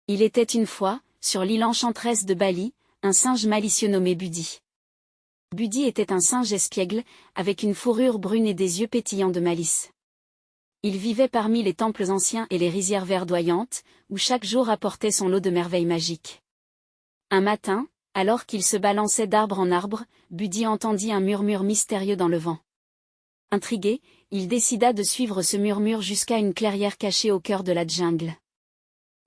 Il était une fois, sur l'île enchanteresse de Bali, un singe malicieux nommé Budi. Budi était un singe espiègle, avec une fourrure brune et des yeux pétillants de malice. Il vivait parmi les temples anciens et les rizières verdoyantes, où chaque jour apportait son lot de merveilles magiques. Un matin, alors qu'il se balançait d'arbre en arbre, Budi entendit un murmure mystérieux dans le vent. Intrigué, il décida de suivre ce murmure jusqu'à une clairière cachée au cœur de la jungle.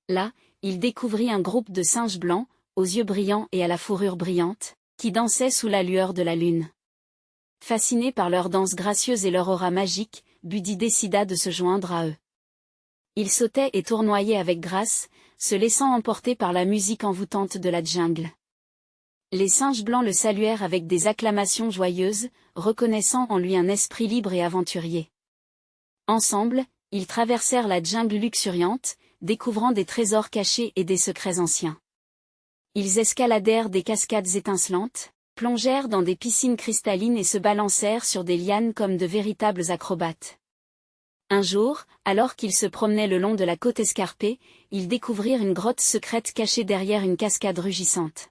Là, il découvrit un groupe de singes blancs, aux yeux brillants et à la fourrure brillante, qui dansaient sous la lueur de la lune. Fasciné par leur danse gracieuse et leur aura magique, Budi décida de se joindre à eux. Il sautait et tournoyait avec grâce, se laissant emporter par la musique envoûtante de la jungle. Les singes blancs le saluèrent avec des acclamations joyeuses, reconnaissant en lui un esprit libre et aventurier. Ensemble, ils traversèrent la jungle luxuriante, découvrant des trésors cachés et des secrets anciens. Ils escaladèrent des cascades étincelantes, plongèrent dans des piscines cristallines et se balancèrent sur des lianes comme de véritables acrobates. Un jour, alors qu'ils se promenaient le long de la côte escarpée, ils découvrirent une grotte secrète cachée derrière une cascade rugissante.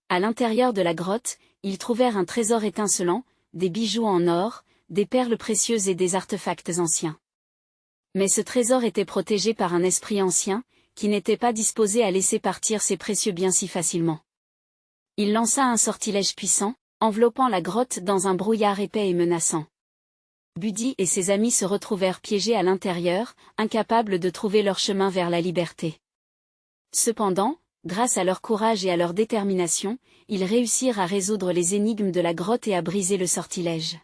À l'intérieur de la grotte, ils trouvèrent un trésor étincelant, des bijoux en or, des perles précieuses et des artefacts anciens. Mais ce trésor était protégé par un esprit ancien, qui n'était pas disposé à laisser partir ses précieux biens si facilement. Il lança un sortilège puissant, enveloppant la grotte dans un brouillard épais et menaçant. Budi et ses amis se retrouvèrent piégés à l'intérieur, incapables de trouver leur chemin vers la liberté. Cependant, grâce à leur courage et à leur détermination, ils réussirent à résoudre les énigmes de la grotte et à briser le sortilège.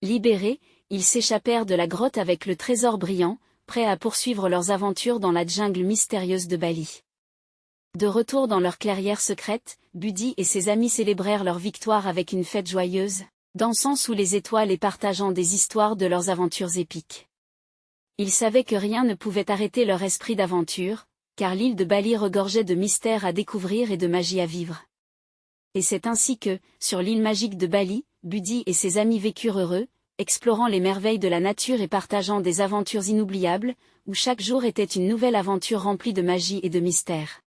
Libérés, ils s'échappèrent de la grotte avec le trésor brillant, prêts à poursuivre leurs aventures dans la jungle mystérieuse de Bali. De retour dans leur clairière secrète, Budi et ses amis célébrèrent leur victoire avec une fête joyeuse, dansant sous les étoiles et partageant des histoires de leurs aventures épiques. Ils savaient que rien ne pouvait arrêter leur esprit d'aventure, car l'île de Bali regorgeait de mystères à découvrir et de magie à vivre. Et c'est ainsi que, sur l'île magique de Bali, Budi et ses amis vécurent heureux, explorant les merveilles de la nature et partageant des aventures inoubliables, où chaque jour était une nouvelle aventure remplie de magie et de mystère.